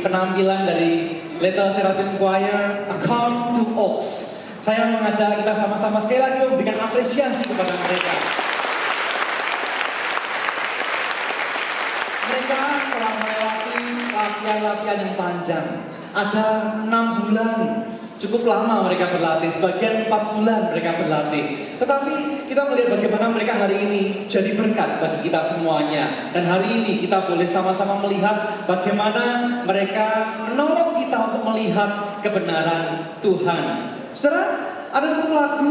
penampilan dari Little Seraphim Choir, A Call to Oaks. Saya mengajak kita sama-sama sekali lagi memberikan apresiasi kepada mereka. Mereka telah melewati latihan-latihan yang panjang. Ada 6 bulan. Cukup lama mereka berlatih, sebagian 4 bulan mereka berlatih. Tetapi kita melihat bagaimana mereka hari ini jadi berkat bagi kita semuanya. Dan hari ini kita boleh sama-sama melihat bagaimana mereka menolong kita untuk melihat kebenaran Tuhan. Saudara, ada satu lagu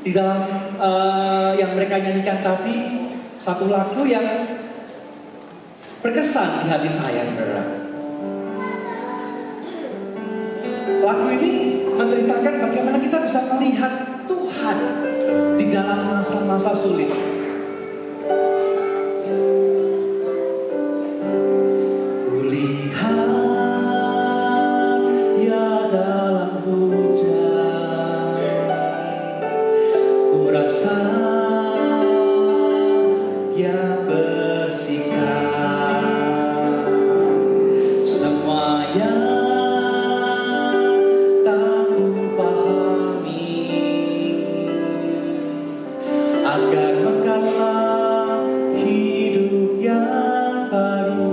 di dalam yang mereka nyanyikan tadi, satu lagu yang berkesan di hati saya, saudara. Lagu ini menceritakan bagaimana kita bisa melihat Tuhan di dalam masa-masa sulit. Kulihat dia dalam hujan, kurasa dia bersikap, semua yang agar menggalah hidup yang baru.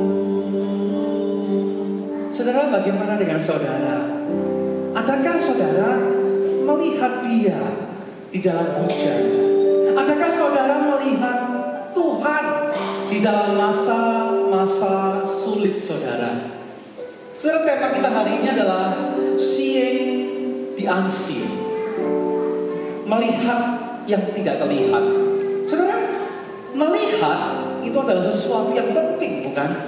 Saudara, bagaimana dengan saudara? Adakah saudara melihat dia di dalam hujan? Adakah saudara melihat Tuhan di dalam masa-masa sulit saudara? Saudara, tema kita hari ini adalah Seeing the Unseen. Melihat yang tidak terlihat. Saudara, melihat itu adalah sesuatu yang penting, bukan?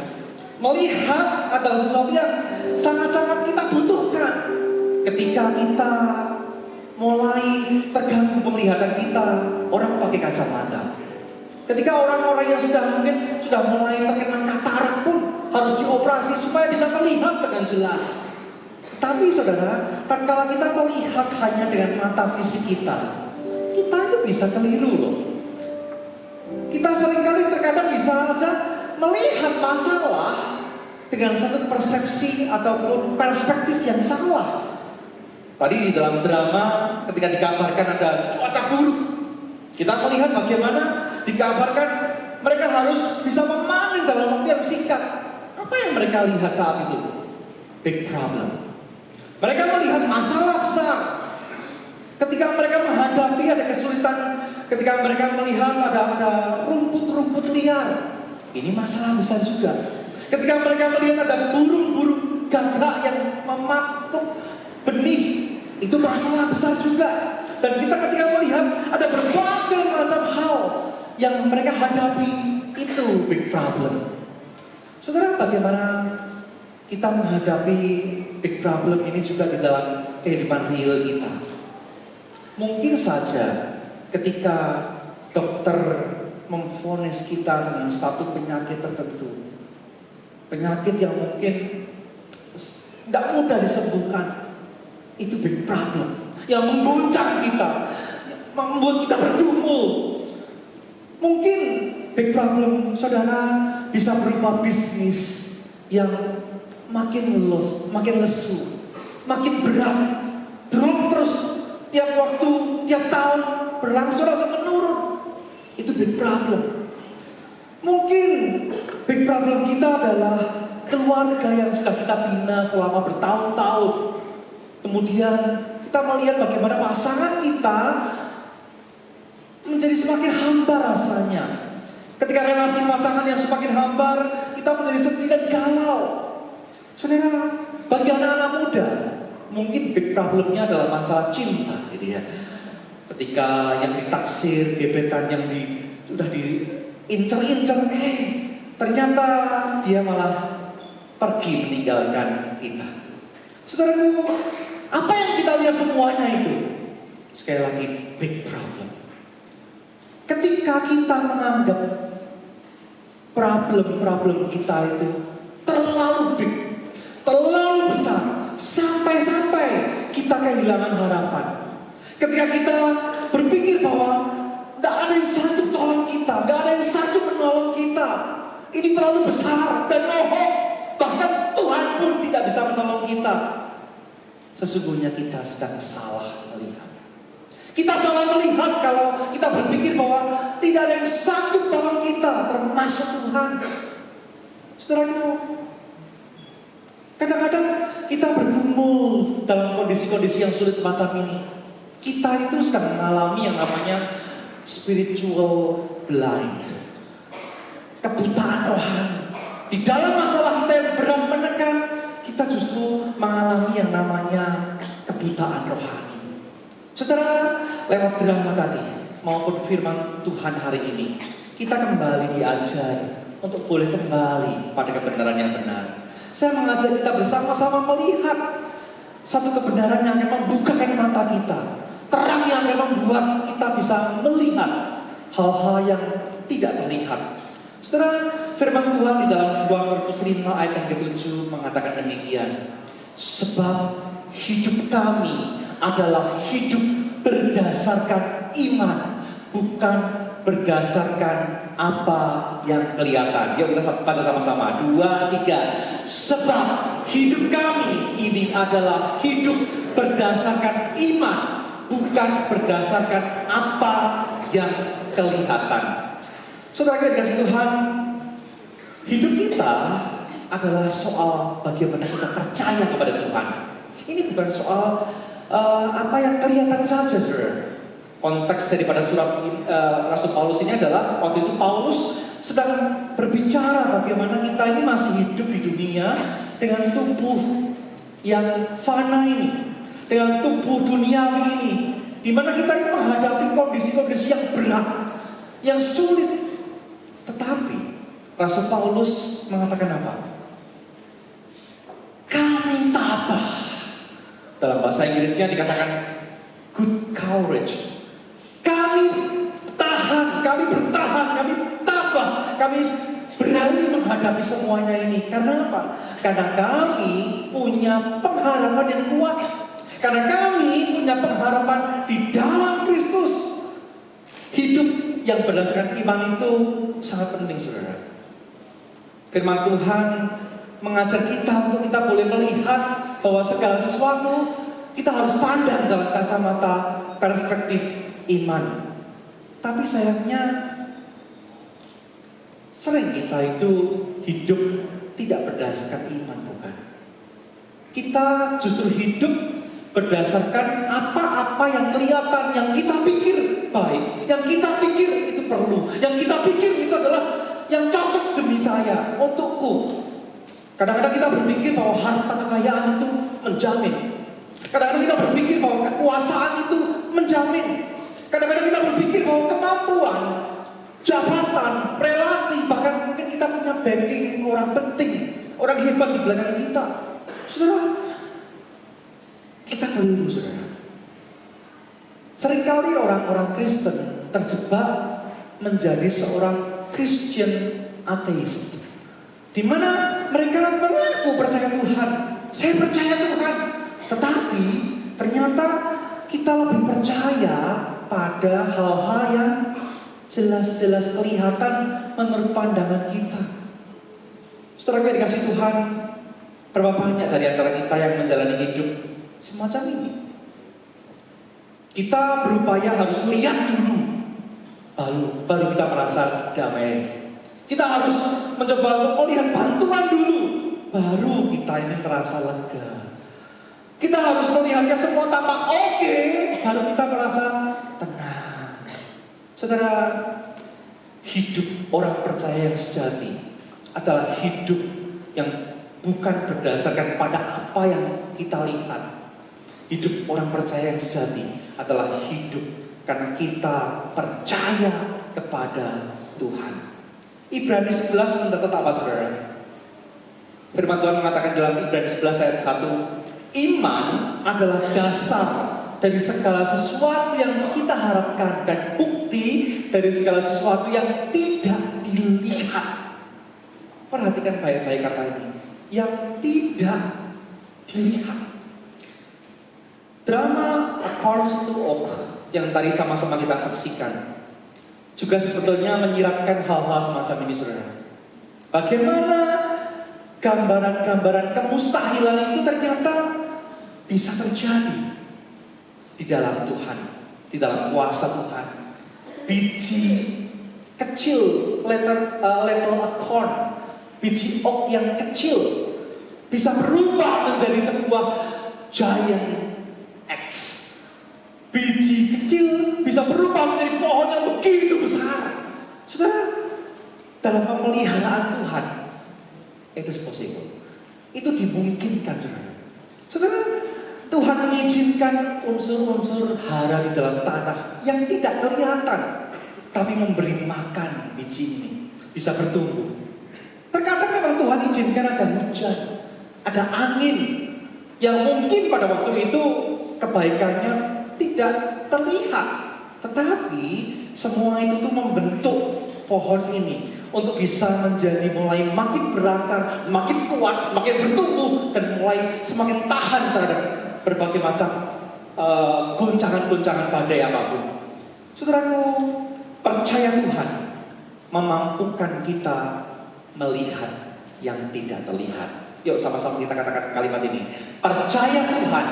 Melihat adalah sesuatu yang sangat-sangat kita butuhkan. Ketika kita mulai terganggu penglihatan kita, orang pakai kacamata. Ketika orang-orang yang mungkin sudah mulai terkena katarak pun harus dioperasi supaya bisa melihat dengan jelas. Tapi saudara, tatkala kita melihat hanya dengan mata fisik kita itu bisa keliru loh. Kita seringkali terkadang bisa saja melihat masalah dengan satu persepsi ataupun perspektif yang salah. Tadi di dalam drama ketika dikabarkan ada cuaca buruk, kita melihat bagaimana dikabarkan mereka harus bisa memanen dalam waktu yang singkat. Apa yang mereka lihat saat itu? Big problem. Mereka melihat masalah besar. Ketika mereka menghadapi ada kesulitan, ketika mereka melihat ada rumput-rumput liar, ini masalah besar juga. Ketika mereka melihat ada burung-burung gagak yang mematuk benih, itu masalah besar juga. Dan kita ketika melihat ada berbagai macam hal yang mereka hadapi, itu big problem. Saudara, bagaimana kita menghadapi big problem ini juga di dalam kehidupan real kita? Mungkin saja ketika dokter memvonis kita dengan satu penyakit tertentu, penyakit yang mungkin tidak mudah disembuhkan, itu big problem yang mengguncang kita, membuat kita bergumul. Mungkin big problem saudara bisa berupa bisnis yang makin lesu, makin berat, drop terus. Tiap waktu, tiap tahun berlangsung menurun. Itu big problem. Mungkin big problem kita adalah keluarga yang sudah kita bina selama bertahun-tahun. Kemudian kita melihat bagaimana pasangan kita menjadi semakin hambar rasanya. Ketika relasi pasangan yang semakin hambar, kita menjadi sedih dan galau. Saudara, bagi anak-anak muda, mungkin big problemnya adalah masalah cinta, gitu ya. Ketika yang ditaksir, gebetan yang sudah diincar-incar, ternyata dia malah pergi meninggalkan kita. Saudaraku, apa yang kita lihat semuanya itu, sekali lagi big problem. Ketika kita menganggap problem-problem kita itu terlalu big, terlalu besar, sampai-sampai kita kehilangan harapan. Ketika kita berpikir bahwa tidak ada yang sanggup tolong kita, tidak ada yang sanggup menolong kita, ini terlalu besar dan mohon, bahkan Tuhan pun tidak kita, sesungguhnya kita sedang salah melihat. Kita salah melihat kalau kita berpikir bahwa tidak ada yang sanggup tolong kita, termasuk Tuhan. Saudaraku, kadang-kadang kita bergumul dalam kondisi-kondisi yang sulit semacam ini. Kita itu sedang mengalami yang namanya spiritual blind, kebutaan rohani. Di dalam masalah kita yang berat menekan, kita justru mengalami yang namanya kebutaan rohani. Saudara, lewat drama tadi maupun firman Tuhan hari ini, kita kembali diajari untuk boleh kembali pada kebenaran yang benar. Saya mengajak kita bersama-sama melihat satu kebenaran yang membukakan mata kita, terang yang membuat kita bisa melihat hal-hal yang tidak terlihat. Saudara, firman Tuhan di dalam 2 Korintus 5 ayat yang ke-7 mengatakan demikian. Sebab hidup kami adalah hidup berdasarkan iman, bukan berdasarkan apa yang kelihatan. Yuk kita baca sama-sama. 2, 3. Sebab hidup kami ini adalah hidup berdasarkan iman, bukan berdasarkan apa yang kelihatan. Saudara kasih Tuhan, hidup kita adalah soal bagaimana kita percaya kepada Tuhan. Ini bukan soal apa yang kelihatan saja, saudara. Konteks daripada surat Rasul Paulus ini adalah waktu itu Paulus sedang berbicara bagaimana kita ini masih hidup di dunia dengan tubuh yang fana ini, dengan tubuh duniawi ini, di mana kita menghadapi kondisi-kondisi yang berat, yang sulit. Tetapi Rasul Paulus mengatakan apa? Kami tabah. Dalam bahasa Inggrisnya dikatakan good courage. Kami tahan, kami bertahan, kami tabah, kami berani menghadapi semuanya ini. Karena apa? Karena kami punya pengharapan yang kuat. Karena kami punya pengharapan di dalam Kristus. Hidup yang berdasarkan iman itu sangat penting, saudara. Firman Tuhan mengajar kita untuk kita boleh melihat bahwa segala sesuatu kita harus pandang dalam kacamata perspektif iman. Tapi sayangnya sering kita itu hidup tidak berdasarkan iman, bukan? Kita justru hidup berdasarkan apa-apa yang kelihatan, yang kita pikir baik, yang kita pikir itu perlu, yang kita pikir itu adalah yang cocok demi saya, untukku. Kadang-kadang kita berpikir bahwa harta kekayaan itu menjamin. Kadang-kadang kita berpikir bahwa kekuasaan itu menjamin. Kadang-kadang kita berpikir bahwa kemampuan, jabatan, relasi, bahkan mungkin kita punya backing orang penting, orang hebat di belakang kita. Saudara, kita keliru, saudara. Seringkali orang-orang Kristen terjebak menjadi seorang Christian atheist, di mana mereka mengaku percaya Tuhan. Saya percaya Tuhan, tetapi ternyata kita lebih percaya pada hal-hal yang jelas-jelas kelihatan menurut pandangan kita. Saudara yang dikasih Tuhan, berapa banyak dari antara kita yang menjalani hidup semacam ini? Kita berupaya harus lihat dulu, baru kita merasa damai. Kita harus mencoba untuk melihat bantuan dulu, baru kita ini merasa lega. Kita harus melihatnya semua tampak oke, baru kita merasa tenang. Saudara, hidup orang percaya yang sejati adalah hidup yang bukan berdasarkan pada apa yang kita lihat. Hidup orang percaya yang sejati adalah hidup karena kita percaya kepada Tuhan. Ibrani 11 mencatat apa, saudara? Firman Tuhan mengatakan dalam Ibrani 11 ayat 1, iman adalah dasar dari segala sesuatu yang kita harapkan dan bukti dari segala sesuatu yang tidak dilihat. Perhatikan baik-baik kata ini, yang tidak dilihat. Drama A Chorus to Oak yang tadi sama-sama kita saksikan juga sebetulnya menyiratkan hal-hal semacam ini, saudara. Bagaimana gambaran-gambaran kemustahilan itu ternyata bisa terjadi di dalam Tuhan, di dalam kuasa Tuhan. Biji kecil, little acorn, biji oak yang kecil bisa berubah menjadi sebuah giant X. Biji kecil bisa berubah menjadi pohon yang begitu besar. Saudara, dalam pemeliharaan Tuhan, it is possible. Itu dimungkinkan, saudara. Saudara, Tuhan mengizinkan unsur-unsur hara di dalam tanah yang tidak kelihatan, tapi memberi makan biji ini, bisa bertumbuh. Terkadang memang Tuhan izinkan ada hujan, ada angin, yang mungkin pada waktu itu kebaikannya tidak terlihat. Tetapi semua itu tuh membentuk pohon ini untuk bisa menjadi mulai makin berakar, makin kuat, makin bertumbuh, dan mulai semakin tahan terhadap berbagai macam goncangan-goncangan badai apapun. Saudaraku, percaya Tuhan memampukan kita melihat yang tidak terlihat. Yuk sama-sama kita katakan kalimat ini. Percaya Tuhan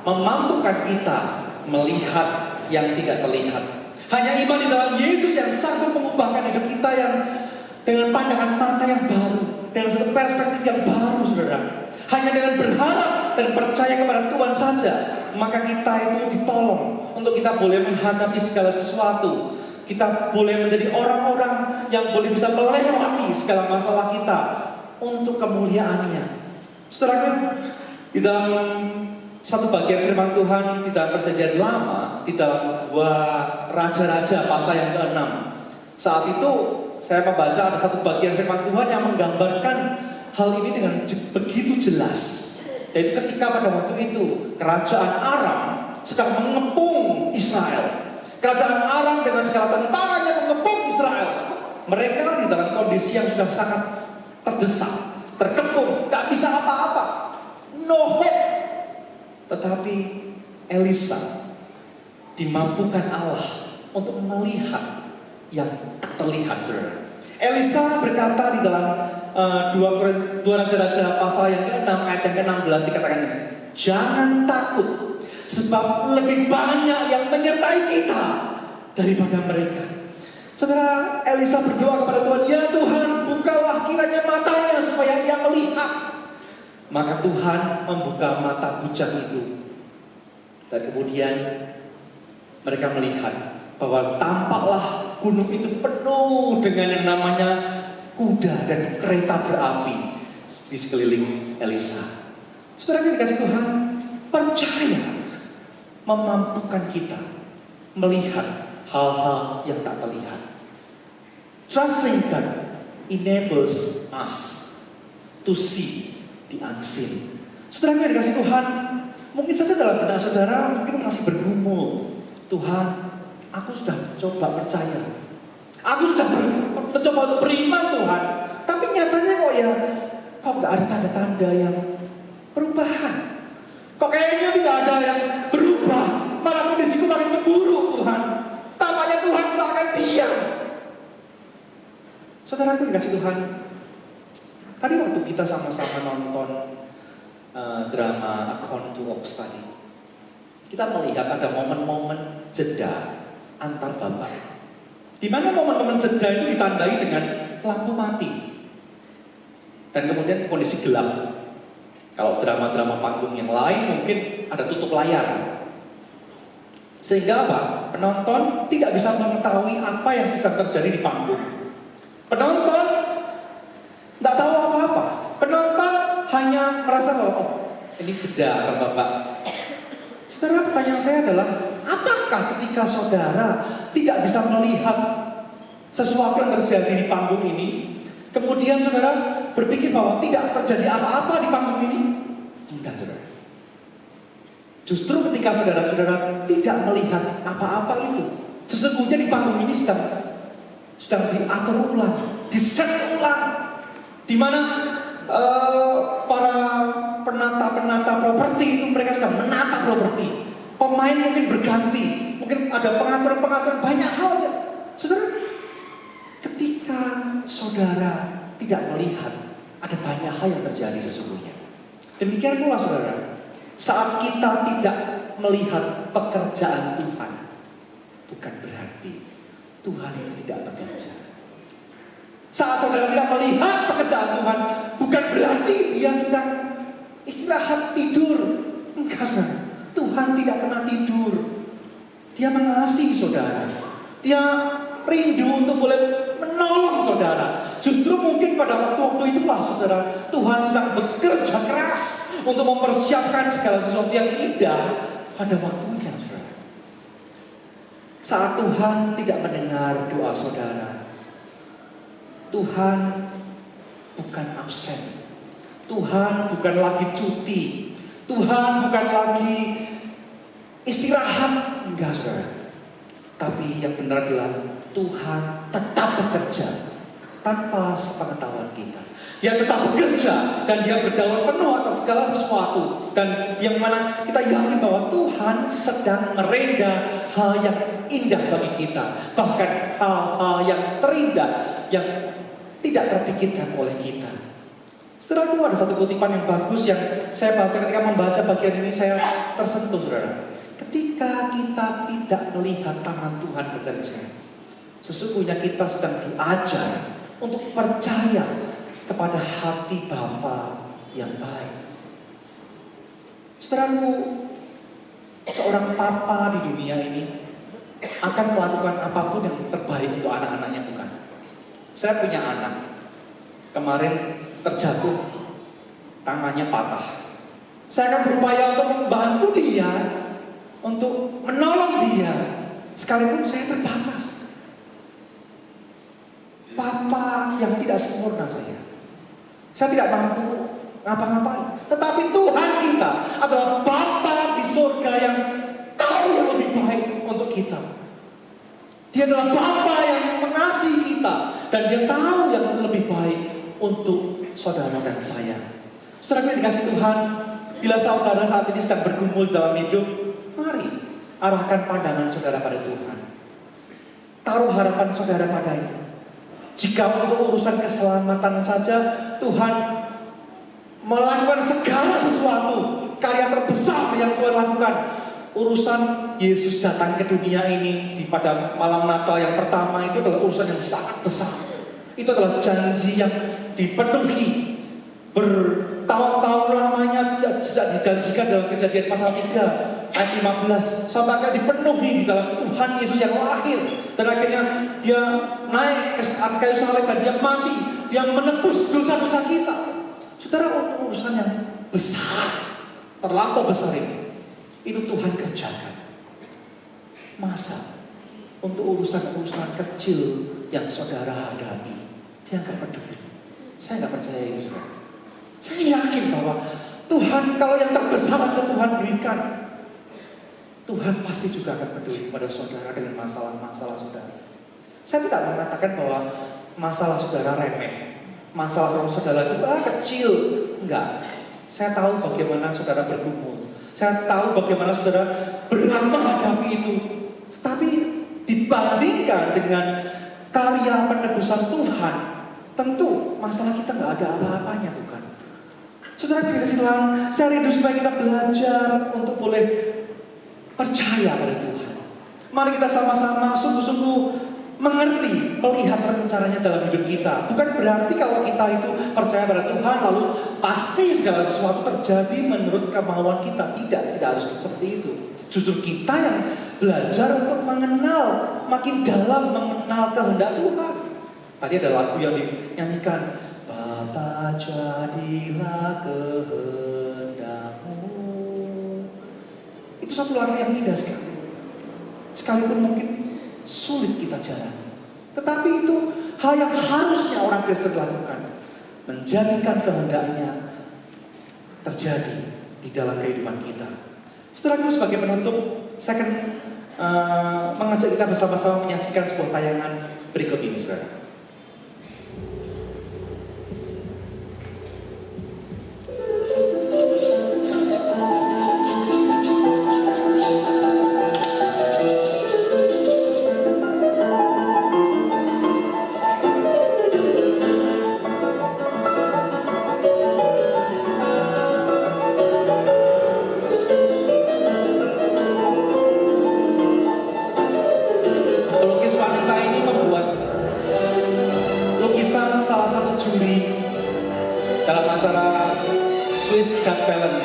memampukan kita melihat yang tidak terlihat. Hanya iman di dalam Yesus yang sanggup mengubahkan hidup kita yang dengan pandangan mata yang baru, dengan satu perspektif yang baru, saudara. Hanya dengan berharap dan percaya kepada Tuhan saja, maka kita itu ditolong untuk kita boleh menghadapi segala sesuatu. Kita boleh menjadi orang-orang yang boleh bisa melewati segala masalah kita untuk kemuliaannya. Saudara, di dalam satu bagian firman Tuhan di dalam Perjanjian Lama, di dalam 2 Raja-Raja pasal yang ke-6, saat itu saya membaca ada satu bagian firman Tuhan yang menggambarkan hal ini dengan begitu jelas. Yaitu ketika pada waktu itu kerajaan Aram sedang mengepung Israel. Kerajaan Aram dengan segala tentaranya mengepung Israel. Mereka di dalam kondisi yang sudah sangat terdesak, terkepung, gak bisa apa-apa, no hope. Tetapi Elisa dimampukan Allah untuk melihat yang terlihat. Elisa berkata di dalam 2 Raja-Raja pasal yang ke-6 ayat yang ke-16 dikatakan, jangan takut, sebab lebih banyak yang menyertai kita daripada mereka. Saudara, Elisa berdoa kepada Tuhan, ya Tuhan, bukalah kiranya matanya supaya ia melihat. Maka Tuhan membuka mata bujang itu. Dan kemudian mereka melihat bahwa tampaklah gunung itu penuh dengan yang namanya kuda dan kereta berapi di sekeliling Elisa. Saudara yang dikasih Tuhan, percaya memampukan kita melihat hal-hal yang tak terlihat. Trusting God enables us to see the unseen. Saudara yang dikasih Tuhan, mungkin saja dalam benak saudara mungkin masih bergumul, Tuhan, aku sudah coba percaya, aku sudah mencoba untuk beriman Tuhan, tapi nyatanya kok nggak ada tanda-tanda yang perubahan. Kok kayaknya tidak ada yang berubah, malah kondisiku makin memburuk Tuhan. Tampaknya Tuhan seakan diam. Saudara aku dikasih Tuhan, tadi waktu kita sama-sama nonton drama Account to Oaks tadi, kita melihat ada momen-momen jeda antar babak, di mana momen-momen jeda itu ditandai dengan lampu mati dan kemudian kondisi gelap. Kalau drama-drama panggung yang lain mungkin ada tutup layar, sehingga apa? Penonton tidak bisa mengetahui apa yang sedang terjadi di panggung. Penonton tidak tahu apa-apa. Penonton hanya merasa bahwa ini jeda antar babak. Saudara, pertanyaan saya adalah, apakah ketika saudara tidak bisa melihat sesuatu yang terjadi di panggung ini, kemudian saudara berpikir bahwa tidak terjadi apa-apa di panggung ini? Tidak, saudara. Justru ketika saudara-saudara tidak melihat apa-apa itu, sesungguhnya di panggung ini sedang diatur ulang, diset ulang, di mana para penata properti itu mereka sedang menata properti. Pemain mungkin berganti, mungkin ada pengaturan banyak hal. Saudara, ketika saudara tidak melihat ada banyak hal yang terjadi sesungguhnya. Demikian pula saudara, saat kita tidak melihat pekerjaan Tuhan, bukan berarti Tuhan itu tidak bekerja. Saat saudara tidak melihat pekerjaan Tuhan, bukan berarti dia sedang istirahat tidur. Enggak, saudara. Tuhan tidak pernah tidur. Dia mengasihi saudara. Dia rindu untuk boleh menolong saudara. Justru mungkin pada waktu-waktu itulah saudara, Tuhan sedang bekerja keras untuk mempersiapkan segala sesuatu yang indah pada waktunya saudara. Saat Tuhan tidak mendengar doa saudara, Tuhan bukan absen. Tuhan bukan lagi cuti. Tuhan bukan lagi istirahat. Enggak saudara. Tapi yang benar adalah Tuhan tetap bekerja tanpa sepengetahuan kita. Dia tetap bekerja dan dia berdaulat penuh atas segala sesuatu. Dan yang mana kita yakin bahwa Tuhan sedang merenda hal yang indah bagi kita. Bahkan hal-hal yang terindah yang tidak terpikirkan oleh kita. Setelah itu ada satu kutipan yang bagus yang saya baca ketika membaca bagian ini, saya tersentuh saudara. Ketika kita tidak melihat tangan Tuhan bekerja, sesungguhnya kita sedang diajar untuk percaya kepada hati Bapa yang baik. Saudaraku, seorang papa di dunia ini akan melakukan apapun yang terbaik untuk anak-anaknya, bukan? Saya punya anak, kemarin terjatuh, tangannya patah. Saya akan berupaya untuk membantu dia, untuk menolong dia, sekalipun saya terbatas. Papa yang tidak sempurna saya tidak mampu ngapa-ngapain. Tetapi Tuhan kita adalah Bapa di surga yang tahu yang lebih baik untuk kita. Dia adalah Bapa yang mengasihi kita dan dia tahu yang lebih baik untuk saudara dan saya. Saudara yang dikasih Tuhan, bila saudara saat ini sedang bergumul dalam hidup, mari arahkan pandangan saudara pada Tuhan. Taruh harapan saudara pada itu. Jika untuk urusan keselamatan saja Tuhan melakukan segala sesuatu, karya terbesar yang Tuhan lakukan. Urusan Yesus datang ke dunia ini pada malam Natal yang pertama itu adalah urusan yang sangat besar. Itu adalah janji yang dipenuhi bertahun-tahun lamanya sejak dijanjikan dalam Kejadian pasal 3 ayat 15 sampai akhirnya dipenuhi di dalam Tuhan Yesus yang lahir, dan akhirnya dia naik ke atas kayu salib dan dia mati, dia menebus dosa-dosa kita. Saudara, urusan yang besar, terlampau besar itu Tuhan kerjakan. Masa untuk urusan-urusan kecil yang saudara hadapi dia nggak peduli? Saya nggak percaya itu, saudara. Saya yakin bahwa Tuhan, kalau yang terbesar saja Tuhan berikan, Tuhan pasti juga akan peduli kepada saudara dengan masalah-masalah saudara. Saya tidak mengatakan bahwa masalah saudara remeh, masalah saudara itu kecil. Enggak. Saya tahu bagaimana saudara bergumul. Saya tahu bagaimana saudara berat menghadapi itu. Tetapi dibandingkan dengan karya penebusan Tuhan, tentu masalah kita nggak ada apa-apanya, bukan? Saudara dikasih Tuhan, saya rindu supaya kita belajar untuk boleh percaya pada Tuhan. Mari kita sama-sama sungguh-sungguh mengerti, melihat rencananya dalam hidup kita. Bukan berarti kalau kita itu percaya pada Tuhan lalu pasti segala sesuatu terjadi menurut kemauan kita. Tidak harus seperti itu. Justru kita yang belajar untuk mengenal, makin dalam mengenal kehendak Tuhan. Tadi ada lagu yang dinyanyikan, Bapa jadilah kehendak-Mu. Itu satu lagu yang indah sekali. Sekalipun mungkin sulit kita jalani, tetapi itu hal yang harusnya orang Kristen lakukan. Menjadikan kehendaknya terjadi di dalam kehidupan kita. Setelah itu sebagai penutup, saya akan mengajak kita bersama-sama menyaksikan sebuah tayangan berikut ini, saudara. It's Got Talent.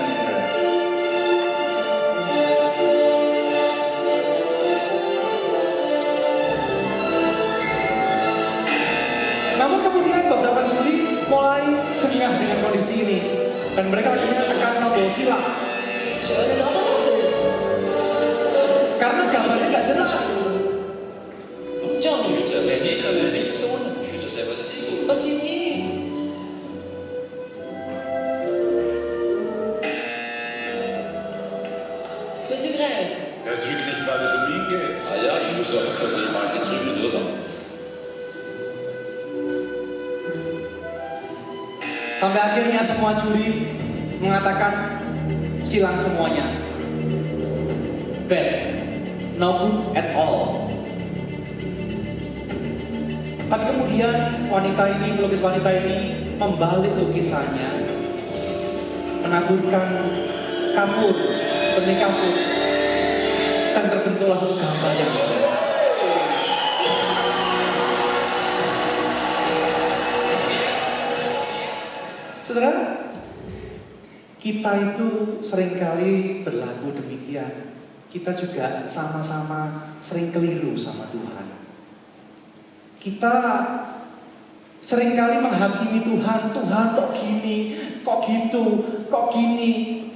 Namun kemudian beberapa juri mulai cengah dengan kondisi ini. Dan mereka akhirnya tekan tombol silang. Karena gambarnya nggak jelas. Monsieur Grève. Ja, drück nicht, weil es um ihn geht. Ah ja, ich muss auch mal drüben, oder? Sampai akhirnya semua juri mengatakan silang semuanya. Bad, no good at all. Tapi kemudian pelukis wanita ini membalik lukisannya, menaburkan kapur, benih kapur, dan terbentuklah satu gambar yang baru. Saudara, kita itu seringkali berlaku demikian. Kita juga sama-sama sering keliru sama Tuhan. Kita seringkali menghakimi Tuhan, Tuhan kok gini, kok gitu, kok gini.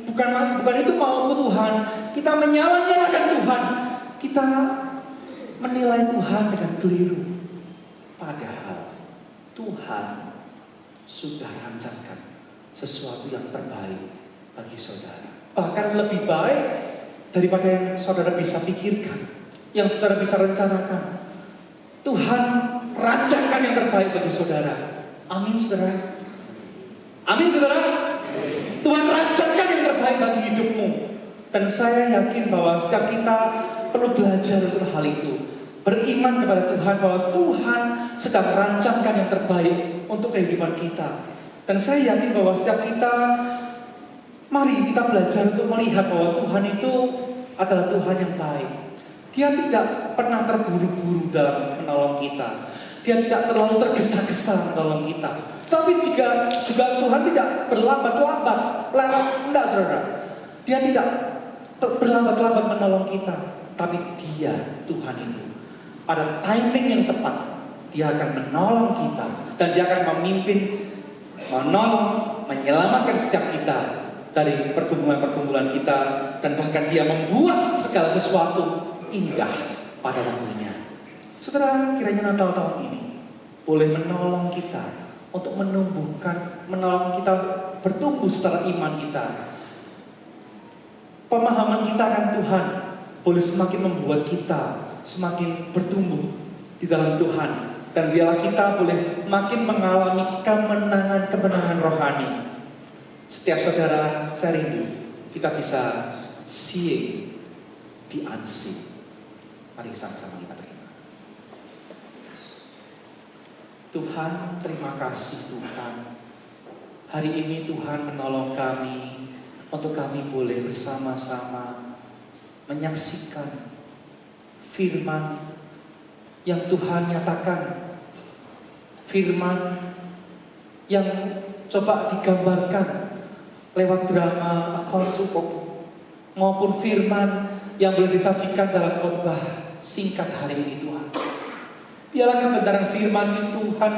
Bukan itu mauku Tuhan. Kita menyalahkan Tuhan. Kita menilai Tuhan dengan keliru. Padahal Tuhan sudah rancangkan sesuatu yang terbaik bagi saudara. Bahkan lebih baik daripada yang saudara bisa pikirkan, yang saudara bisa rencanakan. Tuhan rancangkan yang terbaik bagi saudara. Amin saudara. Amin saudara. Tuhan rancangkan yang terbaik bagi hidupmu. Dan saya yakin bahwa setiap kita perlu belajar untuk hal itu. Beriman kepada Tuhan bahwa Tuhan sedang merancangkan yang terbaik untuk kehidupan kita. Dan saya yakin bahwa setiap kita, mari kita belajar untuk melihat bahwa Tuhan itu adalah Tuhan yang baik. Dia tidak pernah terburu-buru dalam menolong kita. Dia tidak terlalu tergesa-gesa menolong kita. Tapi juga Tuhan tidak berlambat-lambat, enggak saudara. Dia tidak berlambat-lambat menolong kita. Tapi Dia, Tuhan itu, pada timing yang tepat, Dia akan menolong kita. Dan Dia akan memimpin, menolong, menyelamatkan setiap kita dari pergumulan-pergumulan kita. Dan bahkan Dia membuat segala sesuatu indah pada waktunya. Saudara, kiranya Natal tahun ini boleh menolong kita untuk menolong kita bertumbuh secara iman kita. Pemahaman kita akan Tuhan boleh semakin membuat kita semakin bertumbuh di dalam Tuhan. Dan biarlah kita boleh makin mengalami kemenangan rohani. Setiap saudara, saya rindu kita bisa see the unseen. Mari sama-sama kita berdoa. Tuhan, terima kasih Tuhan. Hari ini Tuhan menolong kami untuk kami boleh bersama-sama menyaksikan firman yang Tuhan nyatakan. Firman yang coba digambarkan lewat drama khotbah maupun firman yang boleh disajikan dalam khotbah singkat hari ini Tuhan. Biarlah kebenaran firman ini Tuhan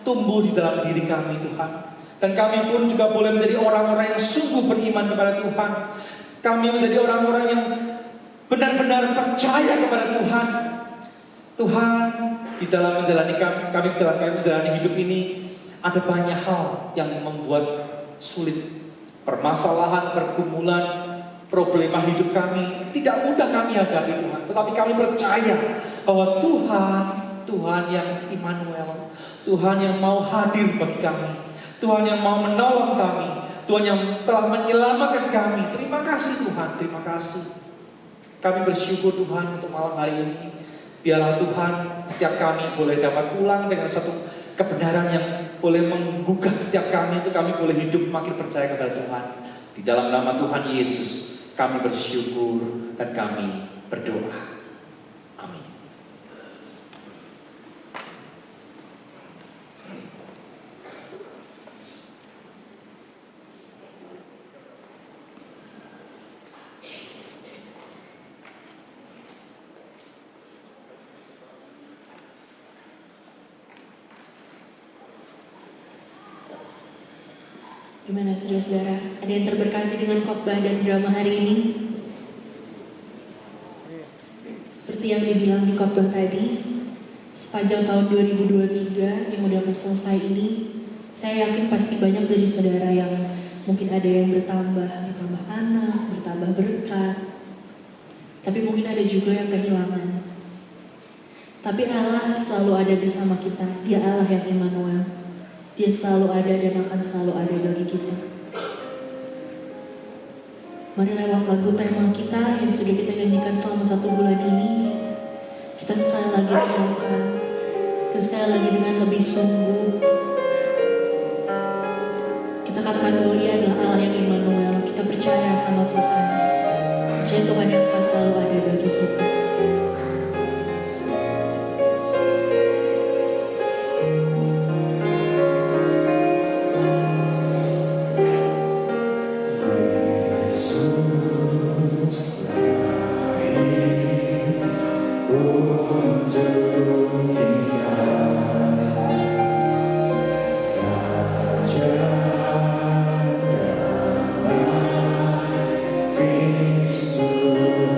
tumbuh di dalam diri kami Tuhan. Dan kami pun juga boleh menjadi orang-orang yang sungguh beriman kepada Tuhan. Kami menjadi orang-orang yang benar-benar percaya kepada Tuhan. Tuhan, di dalam kami menjalani hidup ini, ada banyak hal yang membuat sulit. Permasalahan, pergumulan, problema hidup kami tidak mudah kami hadapi Tuhan. Tetapi kami percaya bahwa Tuhan yang Immanuel, Tuhan yang mau hadir bagi kami, Tuhan yang mau menolong kami, Tuhan yang telah menyelamatkan kami. Terima kasih Tuhan, terima kasih. Kami bersyukur Tuhan untuk malam hari ini. Biarlah Tuhan setiap kami boleh dapat pulang dengan satu kebenaran yang boleh menggugah setiap kami, itu kami boleh hidup makin percaya kepada Tuhan. Di dalam nama Tuhan Yesus kami bersyukur dan kami berdoa. Gimana saudara-saudara? Ada yang terberkati dengan khotbah dan drama hari ini? Seperti yang dibilang di khotbah tadi, sepanjang tahun 2023 yang udah mau selesai ini, saya yakin pasti banyak dari saudara yang mungkin ada yang bertambah anak, bertambah berkat. Tapi mungkin ada juga yang kehilangan. Tapi Allah selalu ada bersama kita. Dia Allah yang Immanuel. Dia selalu ada dan akan selalu ada bagi kita. Mari lewat lagu tema kita yang sudah kita nyanyikan selama 1 bulan ini, kita sekali lagi renungkan, dan sekali lagi dengan lebih sungguh, kita katakan bahwa Dia adalah Allah yang Immanuel. Kita percaya sama Tuhan. Percaya Tuhan yang akan selalu ada bagi kita. Kristus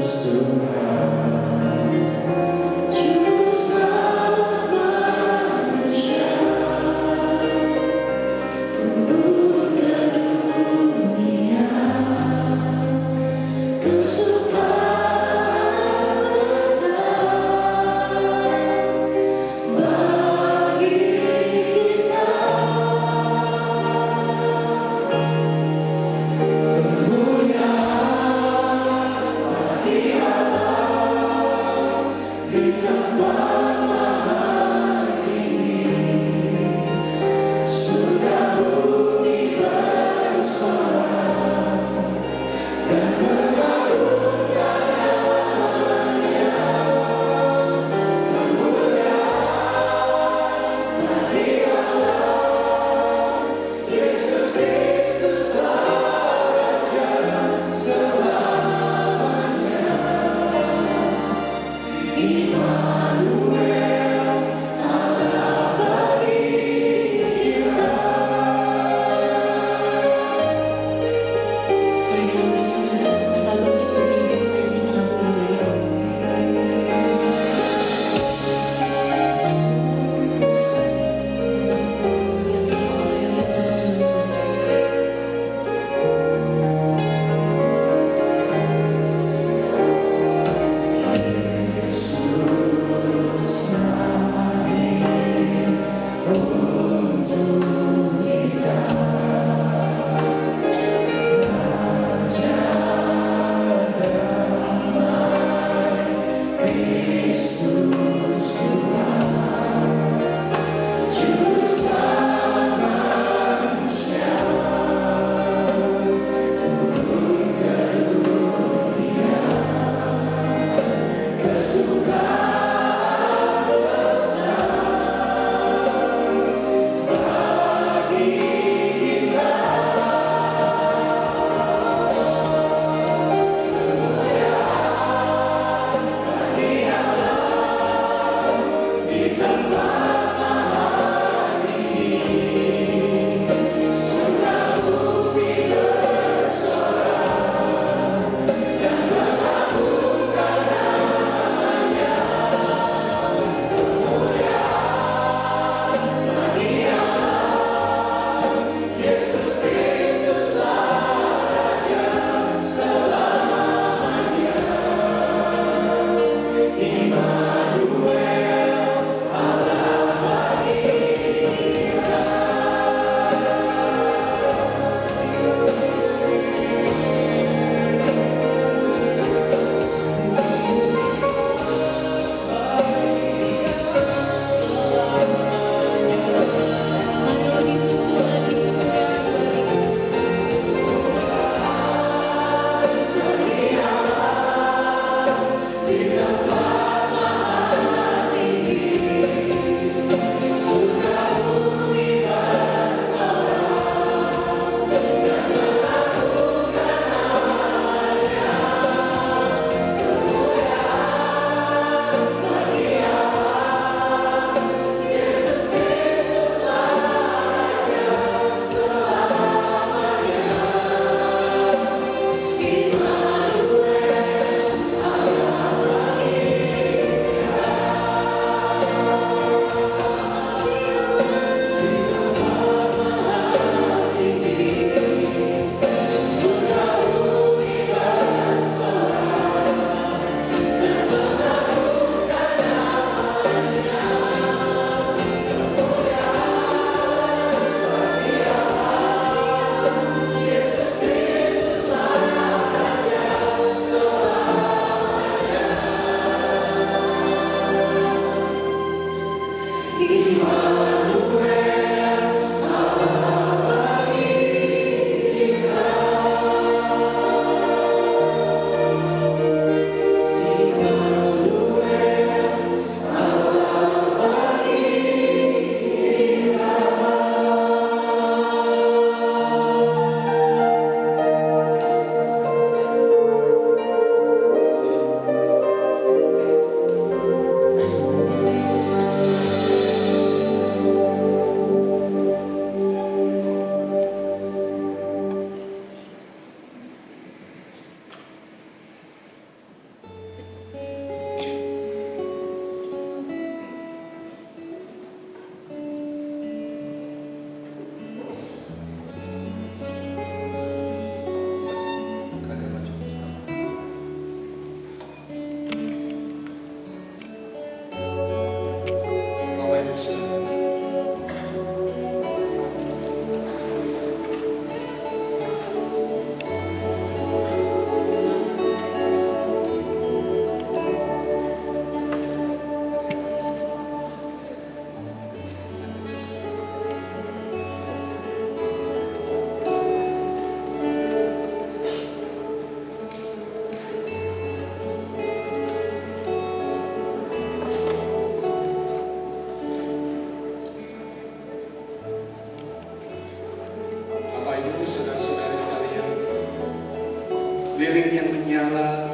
lilin yang menyala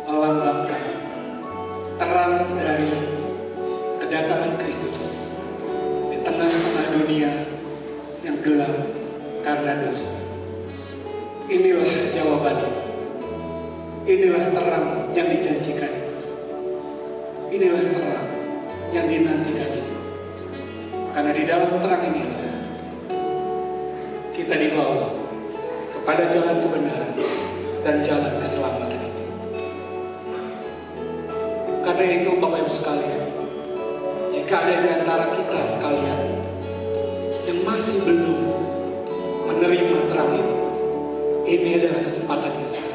melambangkan terang dari kedatangan Kristus di tengah-tengah dunia yang gelap karena dosa. Inilah jawaban itu. Inilah terang yang dijanjikan itu. Inilah terang yang dinantikan itu. Karena di dalam terang inilah kita dibawa kepada jalan kebenaran dan jalan keselamatan itu. Karena itu Bapak Ibu sekalian, jika ada di antara kita sekalian yang masih belum menerima terang itu, ini adalah kesempatan besar.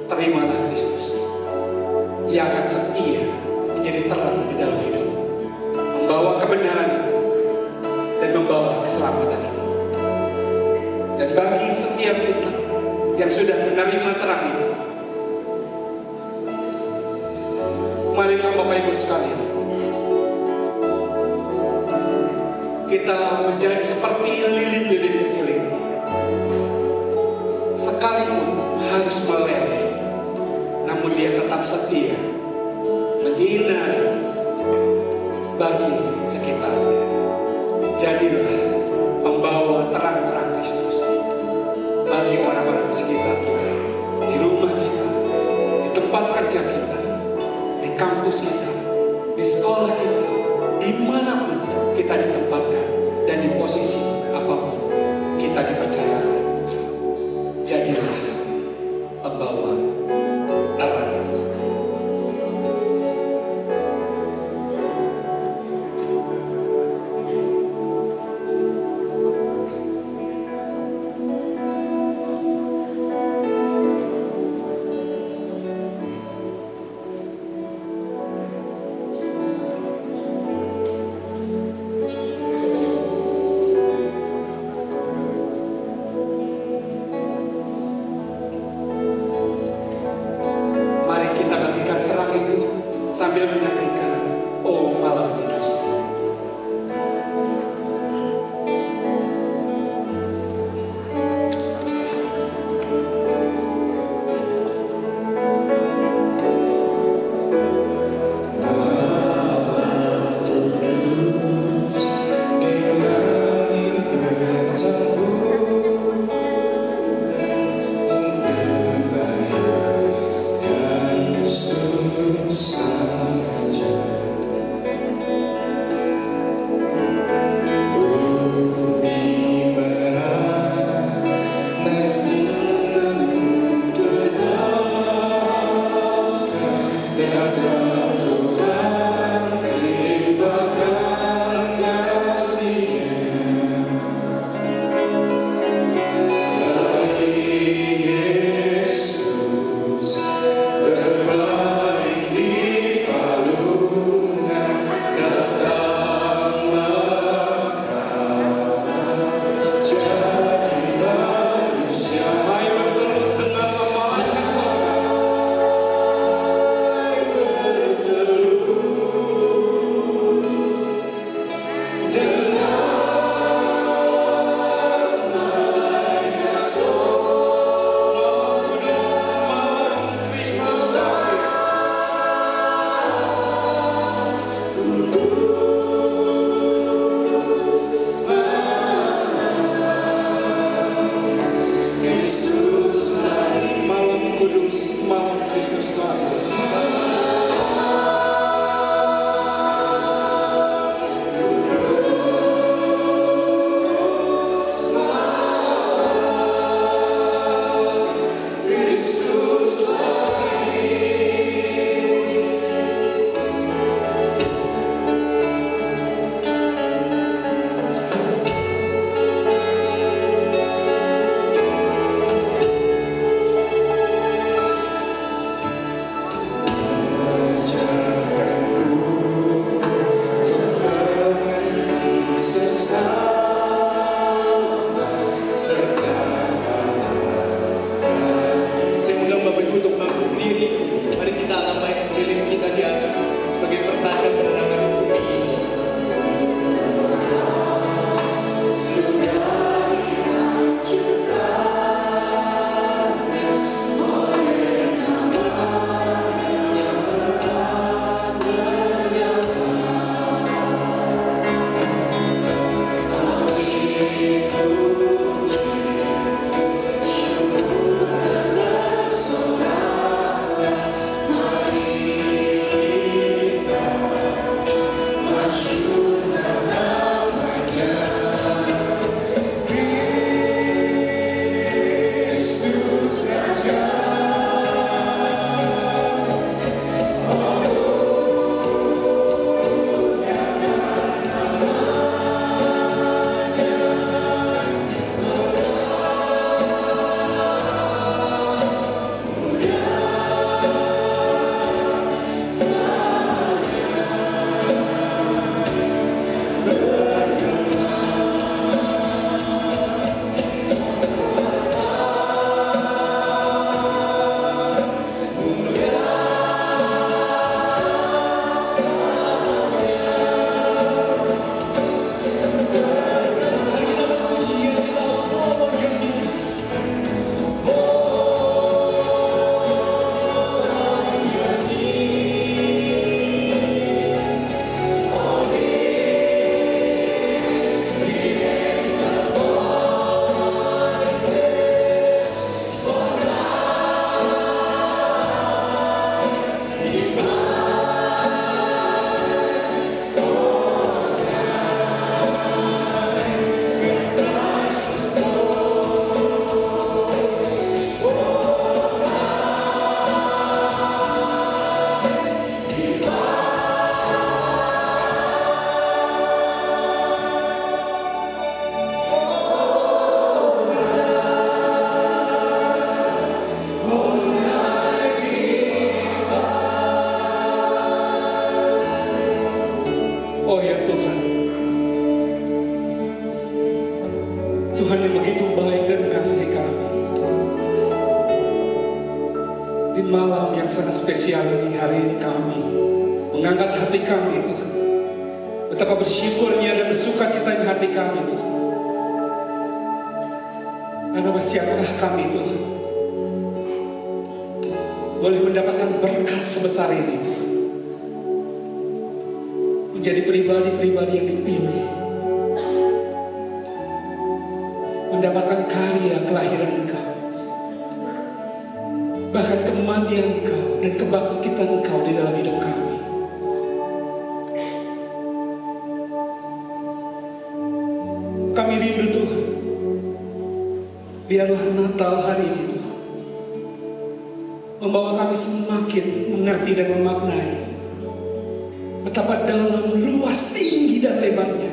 Terimalah Kristus yang akan setia menjadi terang di dalam hidup, membawa kebenaran itu dan membawa keselamatan itu. Dan bagi setiap kita yang sudah menerima terang itu, marilah Bapak Ibu sekalian, kita menjadi seperti lilin-lilin kecil ini. Sekalipun harus meleleh, namun dia tetap setia menyinari bagi sekitarnya. Jadilah membawa terang-terang Kristus bagi orang-orang di sekitar kita, di rumah kita, di tempat kerja kita, di kampus kita, di sekolah kita, dimanapun kita ditempatkan dan di posisi apapun kita dipercayakan. Jadilah pembawa terang itu. Di malam yang sangat spesial ini, hari ini kami mengangkat hati kami Tuhan. Betapa bersyukurnya dan bersuka citanya hati kami Tuhan. Karena siapakah kami Tuhan boleh mendapatkan berkat sebesar ini Tuhan. Menjadi pribadi-pribadi yang dipilih, mendapatkan karya kelahiran Engkau, bahkan kematian Engkau dan kebangkitan Engkau di dalam hidup kami. Kami rindu Tuhan, biarlah Natal hari ini Tuhan membawa kami semakin mengerti dan memaknai betapa dalam, luas, tinggi dan lebarnya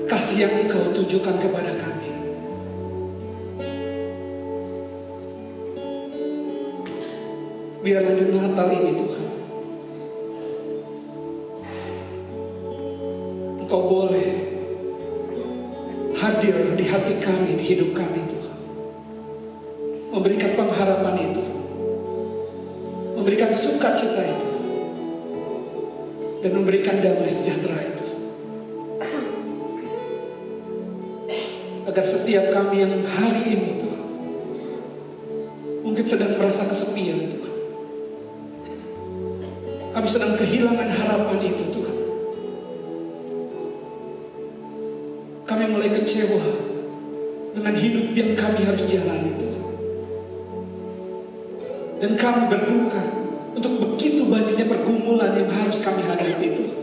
kasih yang Engkau tunjukkan kepada kami. Biarlah di Natal ini Tuhan Engkau boleh hadir di hati kami, di hidup kami Tuhan. Memberikan pengharapan itu, memberikan sukacita itu, dan memberikan damai sejahtera itu. Agar setiap kami yang hari ini Tuhan mungkin sedang merasa kesepian Tuhan, kami sedang kehilangan harapan itu Tuhan. Kami mulai kecewa dengan hidup yang kami harus jalani Tuhan. Dan kami berduka untuk begitu banyaknya pergumulan yang harus kami hadapi Tuhan.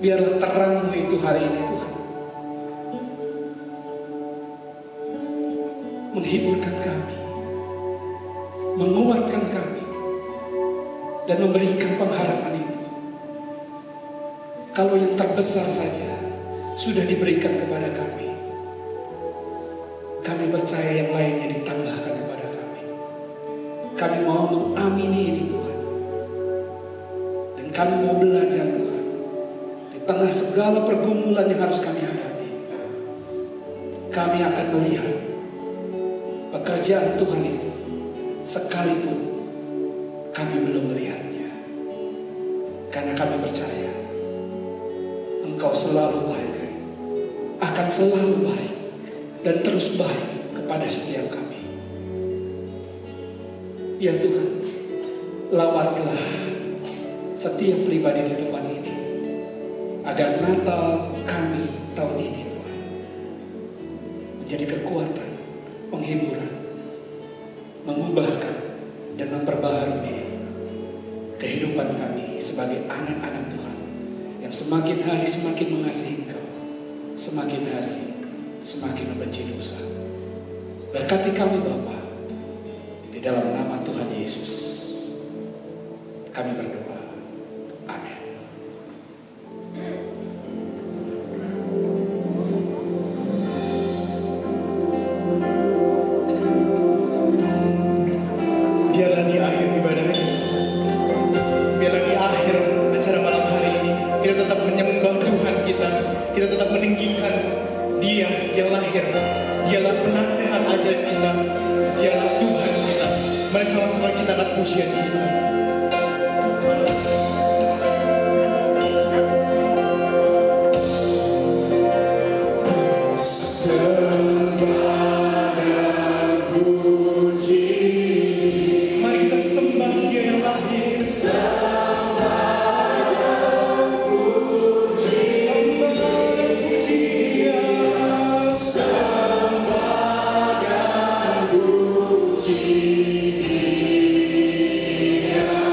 Biarlah terang-Mu itu hari ini Tuhan menghiburkan kami, menguatkan kami, dan memberikan pengharapan itu. Kalau yang terbesar saja sudah diberikan kepada kami, kami percaya yang lainnya ditambahkan kepada kami. Kami mau mengamini ini Tuhan, dan kami mau belajar Tuhan di tengah segala pergumulan yang harus kami hadapi. Kami akan melihat pekerjaan Tuhan itu sekalipun kami belum melihatnya, karena kami percaya Engkau selalu baik, akan selalu baik, dan terus baik kepada setiap kami. Ya Tuhan, lawatlah setiap pribadi di tempat ini, agar Natal kami tahun ini Tuhan menjadi kekuatan, penghiburan, mengubahkan dan memperbaharui kehidupan kami sebagai anak-anak Tuhan yang semakin hari semakin mengasihi Engkau, semakin hari semakin membenci dosa. Berkati kami Bapa, di dalam nama Tuhan Yesus kami berdoa. Amin. Biarlah di akhir ibadah ini, biarlah di akhir acara malam hari ini, kita tetap menyembah Tuhan kita tetap meninggikan Dia yang lahir. Dialah penasehat ajaib kita, Dialah Tuhan kita. Mari sama-sama kita angkat pujian kita. Mari kita sembah Dia yang lahir. Yeah.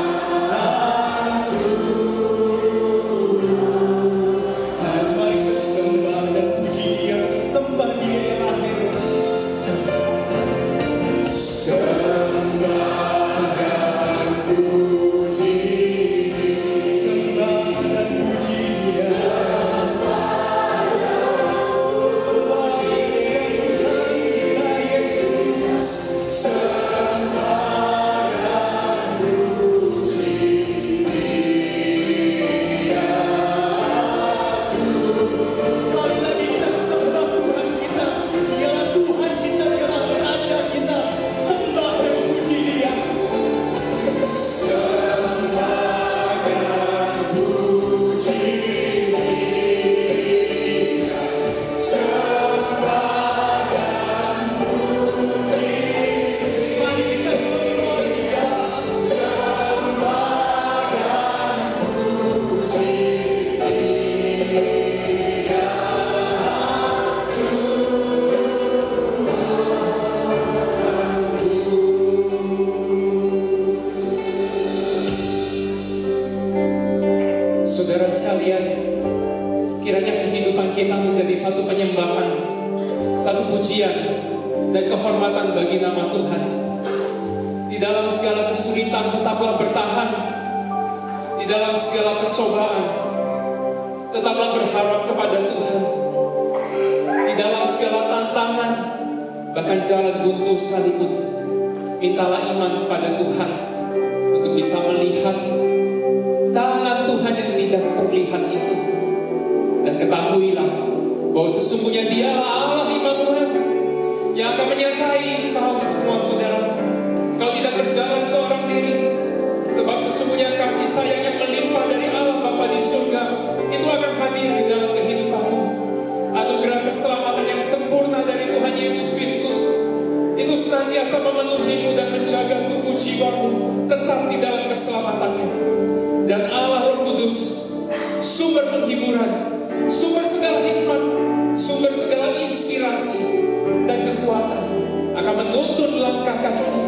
dan kehormatan bagi nama Tuhan. Di dalam segala kesulitan tetaplah bertahan. Di dalam segala pencobaan tetaplah berharap kepada Tuhan. Di dalam segala tantangan, bahkan jalan buntu sekalipun, mintalah iman kepada Tuhan untuk bisa melihat tangan Tuhan yang tidak terlihat itu. Dan ketahuilah bahwa sesungguhnya Dialah Allah Immanuel yang akan menyertai engkau semua saudara. Kau tidak berjalan seorang diri, sebab sesungguhnya kasih sayang yang melimpah dari Allah Bapa di surga itu akan hadir di dalam kehidupanmu. Anugerah keselamatan yang sempurna dari Tuhan Yesus Kristus itu senantiasa memenuhimu dan menjaga tubuh jiwamu tetap di dalam keselamatannya. Dan Allah Roh Kudus, sumber penghiburan, sumber segala hikmat, sumber segala inspirasi dan kekuatan, akan menuntun langkah kakimu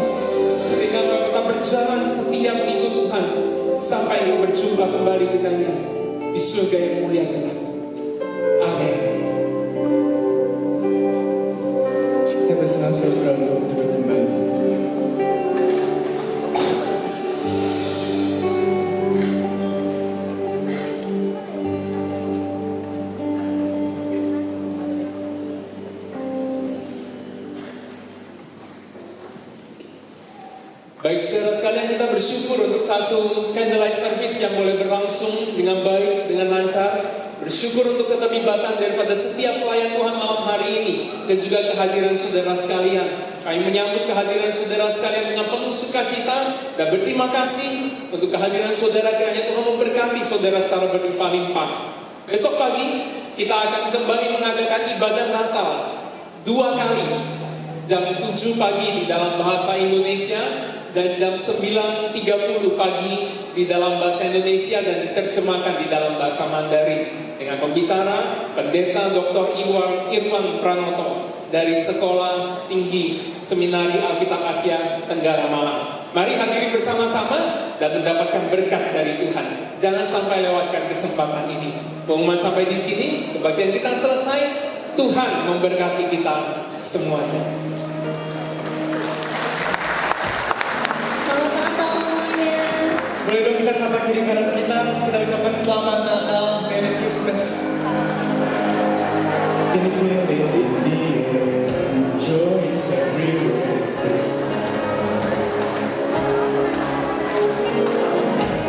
sehingga kau tetap berjalan setia mengikut Tuhan sampai kau berjumpa kembali dengannya di surga yang mulia kelak. Amin. Saya bersenang saudara untuk duduk kembali. Baik saudara sekalian, kita bersyukur untuk satu candlelight service yang boleh berlangsung dengan baik, dengan lancar. Bersyukur untuk keterlibatan daripada setiap pelayan Tuhan malam hari ini dan juga kehadiran saudara sekalian. Kami menyambut kehadiran saudara sekalian dengan penuh sukacita dan berterima kasih untuk kehadiran saudara, kiranya Tuhan memberkati saudara secara berlimpah-limpah. Besok pagi kita akan kembali mengadakan ibadah Natal 2 kali, jam 7 pagi di dalam bahasa Indonesia dan jam 9.30 pagi di dalam bahasa Indonesia dan diterjemahkan di dalam bahasa Mandarin dengan pembicara Pendeta Dr. Irwan Pranoto dari Sekolah Tinggi Seminari Alkitab Asia Tenggara Malang. Mari hadiri bersama-sama dan mendapatkan berkat dari Tuhan. Jangan sampai lewatkan kesempatan ini. Pengumuman sampai di sini, kebaktian kita selesai. Tuhan memberkati kita semuanya. Boleh dong kita sapa kiri kanan kita ucapkan selamat Natal, Merry Christmas. Can you feel it in the air? Joy is everywhere, it's Christmas.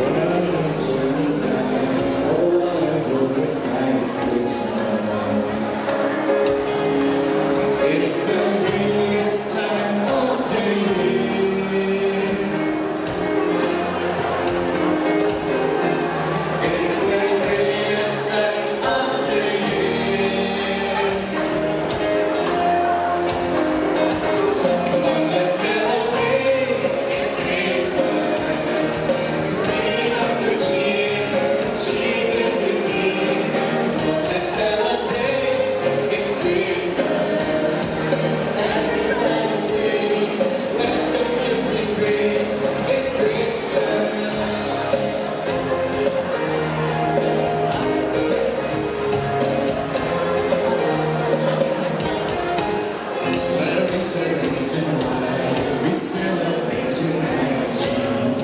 When I was shining down, all I know is that it's Christmas. It's the biggest time of the year. Reason why we celebrate tonight's Jesus.